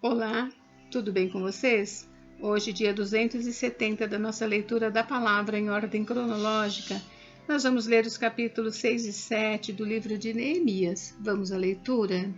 Olá, tudo bem com vocês? Hoje, dia 270 da nossa leitura da palavra em ordem cronológica, nós vamos ler os capítulos 6 e 7 do livro de Neemias. Vamos à leitura?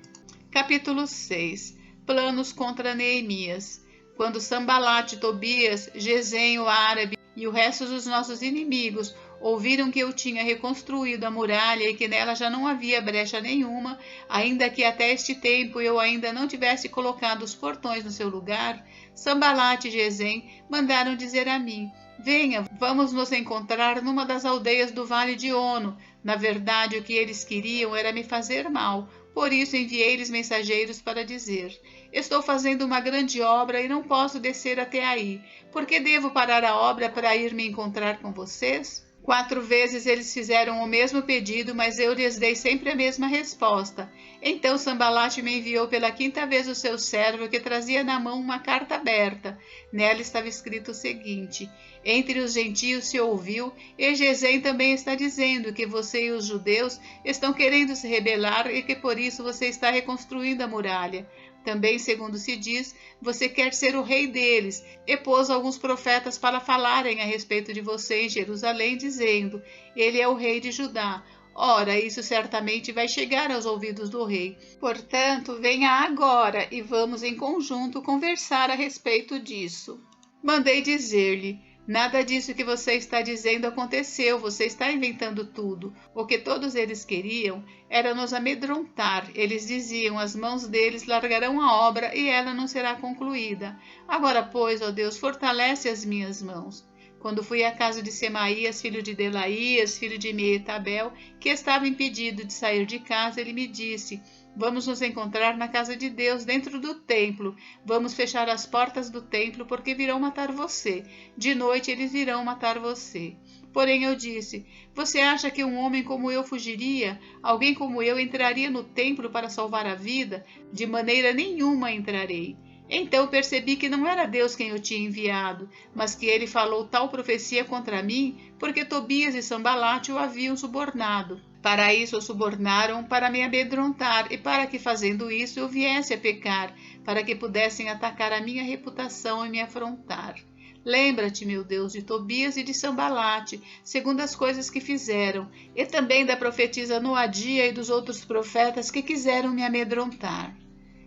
Capítulo 6. Planos contra Neemias. Quando Sanbalate, Tobias, Gesem, o árabe e o resto dos nossos inimigos ouviram que eu tinha reconstruído a muralha e que nela já não havia brecha nenhuma, ainda que até este tempo eu ainda não tivesse colocado os portões no seu lugar, Sanbalate e Gesem mandaram dizer a mim: venha, vamos nos encontrar numa das aldeias do Vale de Ono. Na verdade, o que eles queriam era me fazer mal. Por isso enviei-lhes mensageiros para dizer: estou fazendo uma grande obra e não posso descer até aí. Por que devo parar a obra para ir me encontrar com vocês? 4 vezes eles fizeram o mesmo pedido, mas eu lhes dei sempre a mesma resposta. Então Sanbalate me enviou pela 5ª vez o seu servo, que trazia na mão uma carta aberta. Nela estava escrito o seguinte: entre os gentios se ouviu, e Gesem também está dizendo que você e os judeus estão querendo se rebelar e que por isso você está reconstruindo a muralha. Também, segundo se diz, você quer ser o rei deles, e pôs alguns profetas para falarem a respeito de você em Jerusalém, dizendo: ele é o rei de Judá. Ora, isso certamente vai chegar aos ouvidos do rei. Portanto, venha agora e vamos em conjunto conversar a respeito disso. Mandei dizer-lhe: nada disso que você está dizendo aconteceu, você está inventando tudo. O que todos eles queriam era nos amedrontar. Eles diziam: as mãos deles largarão a obra e ela não será concluída. Agora, pois, ó Deus, fortalece as minhas mãos. Quando fui à casa de Semaías, filho de Delaías, filho de Meetabel, que estava impedido de sair de casa, ele me disse: vamos nos encontrar na casa de Deus, dentro do templo. Vamos fechar as portas do templo, porque virão matar você. De noite eles virão matar você. Porém eu disse: você acha que um homem como eu fugiria? Alguém como eu entraria no templo para salvar a vida? De maneira nenhuma entrarei. Então percebi que não era Deus quem o tinha enviado, mas que ele falou tal profecia contra mim, porque Tobias e Sanbalate o haviam subornado. Para isso o subornaram, para me amedrontar, e para que, fazendo isso, eu viesse a pecar, para que pudessem atacar a minha reputação e me afrontar. Lembra-te, meu Deus, de Tobias e de Sanbalate, segundo as coisas que fizeram, e também da profetisa Noadia e dos outros profetas que quiseram me amedrontar.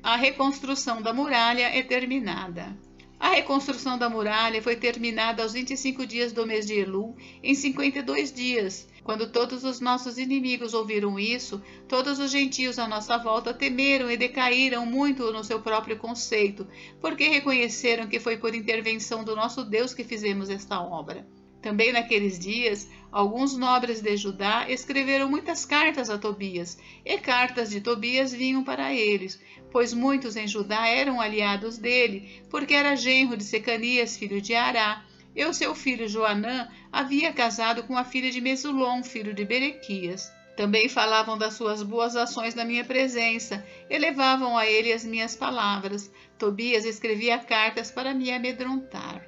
A reconstrução da muralha é terminada. A reconstrução da muralha foi terminada aos 25 dias do mês de Elul, em 52 dias. Quando todos os nossos inimigos ouviram isso, todos os gentios à nossa volta temeram e decaíram muito no seu próprio conceito, porque reconheceram que foi por intervenção do nosso Deus que fizemos esta obra. Também naqueles dias, alguns nobres de Judá escreveram muitas cartas a Tobias, e cartas de Tobias vinham para eles, pois muitos em Judá eram aliados dele, porque era genro de Secanias, filho de Ará, e o seu filho Joanã havia casado com a filha de Mesulom, filho de Berequias. Também falavam das suas boas ações na minha presença, e levavam a ele as minhas palavras. Tobias escrevia cartas para me amedrontar.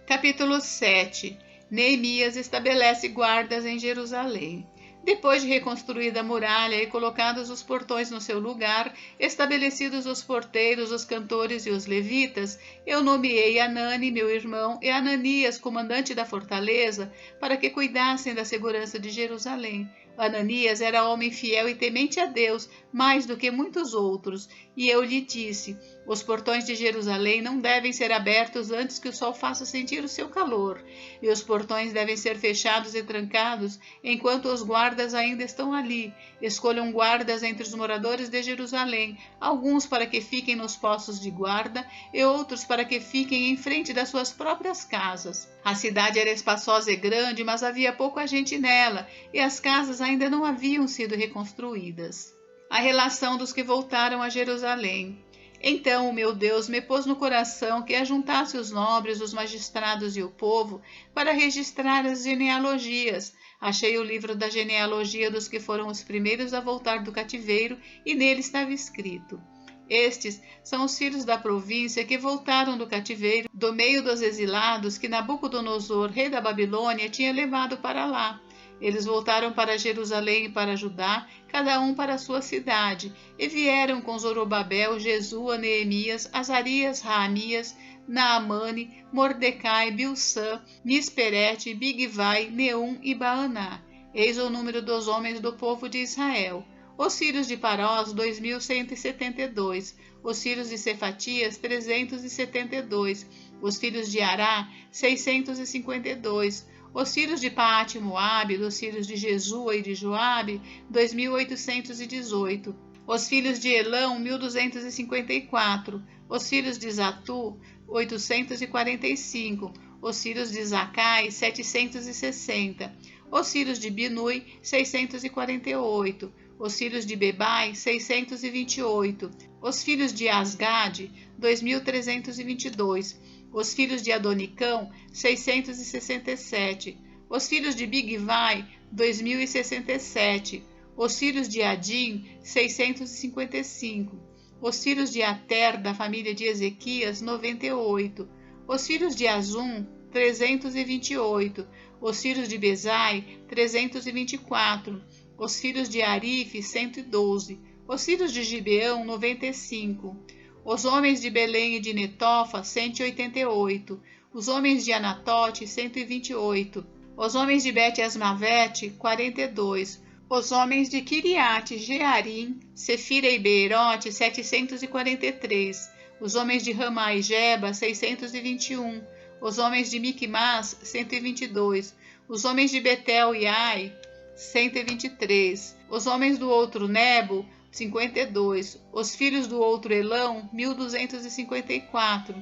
Capítulo 7. Neemias estabelece guardas em Jerusalém. Depois de reconstruída a muralha e colocados os portões no seu lugar, estabelecidos os porteiros, os cantores e os levitas, eu nomeei Anani, meu irmão, e Ananias, comandante da fortaleza, para que cuidassem da segurança de Jerusalém. Ananias era homem fiel e temente a Deus, mais do que muitos outros, e eu lhe disse: os portões de Jerusalém não devem ser abertos antes que o sol faça sentir o seu calor, e os portões devem ser fechados e trancados enquanto os guardas ainda estão ali. Escolham guardas entre os moradores de Jerusalém, alguns para que fiquem nos postos de guarda e outros para que fiquem em frente das suas próprias casas. A cidade era espaçosa e grande, mas havia pouca gente nela, e as casas ainda não haviam sido reconstruídas. A relação dos que voltaram a Jerusalém. Então o meu Deus me pôs no coração que ajuntasse os nobres, os magistrados e o povo para registrar as genealogias. Achei o livro da genealogia dos que foram os primeiros a voltar do cativeiro e nele estava escrito: estes são os filhos da província que voltaram do cativeiro, do meio dos exilados que Nabucodonosor, rei da Babilônia, tinha levado para lá. Eles voltaram para Jerusalém e para Judá, cada um para a sua cidade, e vieram com Zorobabel, Jesua, Neemias, Azarias, Raamias, Naamane, Mordecai, Bilsã, Misperete, Bigvai, Neum e Baaná. Eis o número dos homens do povo de Israel. Os filhos de Parós, 2.172. Os filhos de Cefatias, 372. Os filhos de Ará, 652. Os filhos de Paate-Moabe, dos filhos de Jesua e de Joabe, 2.818. Os filhos de Elão, 1.254. Os filhos de Zatu, 845. Os filhos de Zacai, 760. Os filhos de Binui, 648. Os filhos de Bebai, 628. Os filhos de Asgade, 2.322. Os filhos de Adonicão, 667. Os filhos de Bigvai, 2.067. Os filhos de Adim, 655. Os filhos de Ater, da família de Ezequias, 98. Os filhos de Azum, 328. Os filhos de Bezai, 324. Os filhos de Arife, 112. Os filhos de Gibeão, 95. Os homens de Belém e de Netofa, 188. Os homens de Anatote, 128. Os homens de Bet-Asmavete, 42. Os homens de Kiriate Jearim, Sefira e Beerote, 743. Os homens de Ramá e Geba, 621. Os homens de Miquimás, 122. Os homens de Betel e Ai, 123. Os homens do outro Nebo, 52. Os filhos do outro Elão, 1.254.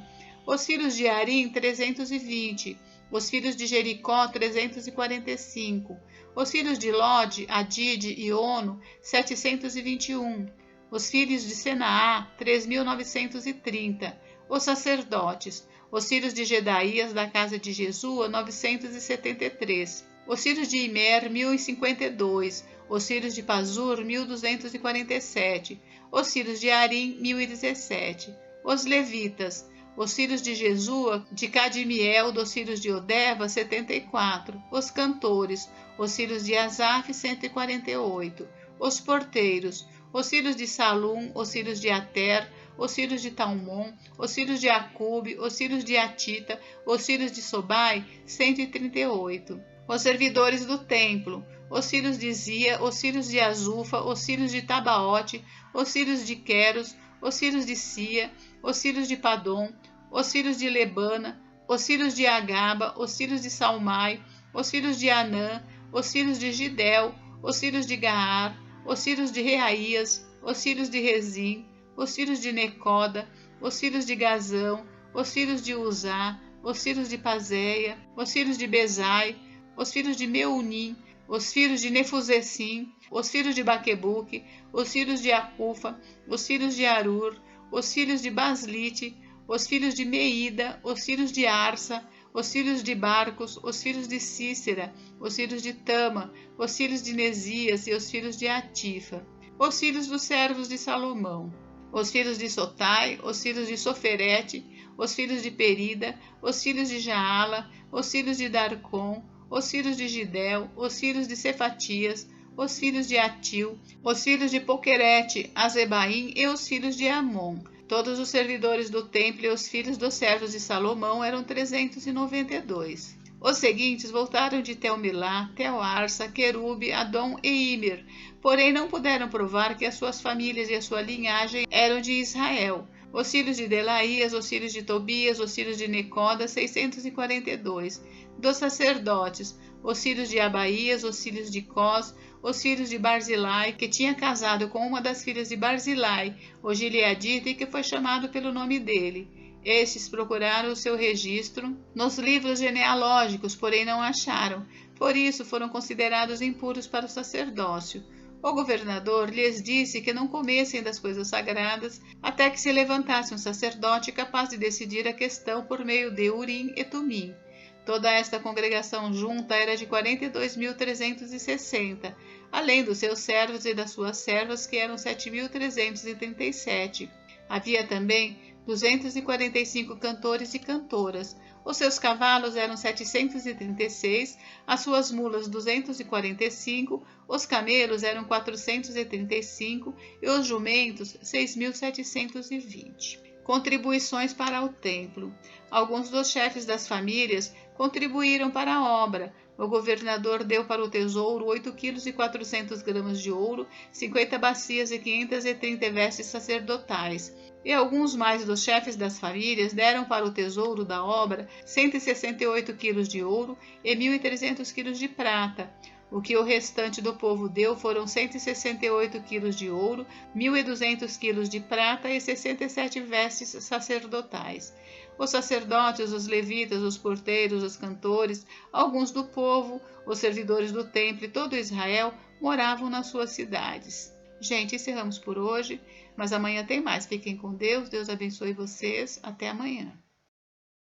Os filhos de Arim, 320. Os filhos de Jericó, 345. Os filhos de Lode, Adide e Ono, 721. Os filhos de Senaá, 3.930. Os sacerdotes. Os filhos de Gedaías, da casa de Jesua, 973. Os filhos de Imer, 1.052. Os filhos de Pazur, 1.247. Os filhos de Arim, 1.017. Os levitas. Os filhos de Jesua, de Cadimiel, dos filhos de Odeva, 74. Os cantores. Os filhos de Asaf, 148. Os porteiros. Os filhos de Salum, os filhos de Ater, os filhos de Talmon, os filhos de Acube, os filhos de Atita, os filhos de Sobai, 138. Os servidores do templo. Os filhos de Zia, os filhos de Azufa, os filhos de Tabaote, os filhos de Queros, os filhos de Sia, os filhos de Padom, os filhos de Lebana, os filhos de Agaba, os filhos de Salmai, os filhos de Anã, os filhos de Gidel, os filhos de Gaar, os filhos de Reaías, os filhos de Rezim, os filhos de Necoda, os filhos de Gazão, os filhos de Uzá, os filhos de Pazéia, os filhos de Bezai, os filhos de Meunim, os filhos de Nefuzessim, os filhos de Baquebuque, os filhos de Acufa, os filhos de Arur, os filhos de Baslite, os filhos de Meida, os filhos de Arsa, os filhos de Barcos, os filhos de Cícera, os filhos de Tama, os filhos de Nesias e os filhos de Atifa, os filhos dos servos de Salomão, os filhos de Sotai, os filhos de Soferete, os filhos de Perida, os filhos de Jaala, os filhos de Darcon, os filhos de Gidel, os filhos de Cefatias, os filhos de Atil, os filhos de Poquerete, Azebaim e os filhos de Amon. Todos os servidores do templo e os filhos dos servos de Salomão eram 392. Os seguintes voltaram de Tel-Milá, Tel-Arsa, Querube, Adom e Imer, porém não puderam provar que as suas famílias e a sua linhagem eram de Israel. Os filhos de Delaías, os filhos de Tobias, os filhos de Necoda, 642. Dos sacerdotes, os filhos de Abaías, os filhos de Cós, os filhos de Barzilai, que tinha casado com uma das filhas de Barzilai, o gileadita, e que foi chamado pelo nome dele. Estes procuraram o seu registro nos livros genealógicos, porém não acharam. Por isso foram considerados impuros para o sacerdócio. O governador lhes disse que não comessem das coisas sagradas até que se levantasse um sacerdote capaz de decidir a questão por meio de Urim e Tumim. Toda esta congregação junta era de 42.360, além dos seus servos e das suas servas, que eram 7.337. Havia também 245 cantores e cantoras. Os seus cavalos eram 736, as suas mulas 245, os camelos eram 435 e os jumentos 6.720. Contribuições para o templo. Alguns dos chefes das famílias contribuíram para a obra. O governador deu para o tesouro 8,4 kg de ouro, 50 bacias e 530 vestes sacerdotais. E alguns mais dos chefes das famílias deram para o tesouro da obra 168 quilos de ouro e 1.300 quilos de prata. O que o restante do povo deu foram 168 quilos de ouro, 1.200 quilos de prata e 67 vestes sacerdotais. Os sacerdotes, os levitas, os porteiros, os cantores, alguns do povo, os servidores do templo e todo Israel moravam nas suas cidades. Gente, encerramos por hoje, mas amanhã tem mais. Fiquem com Deus, Deus abençoe vocês. Até amanhã.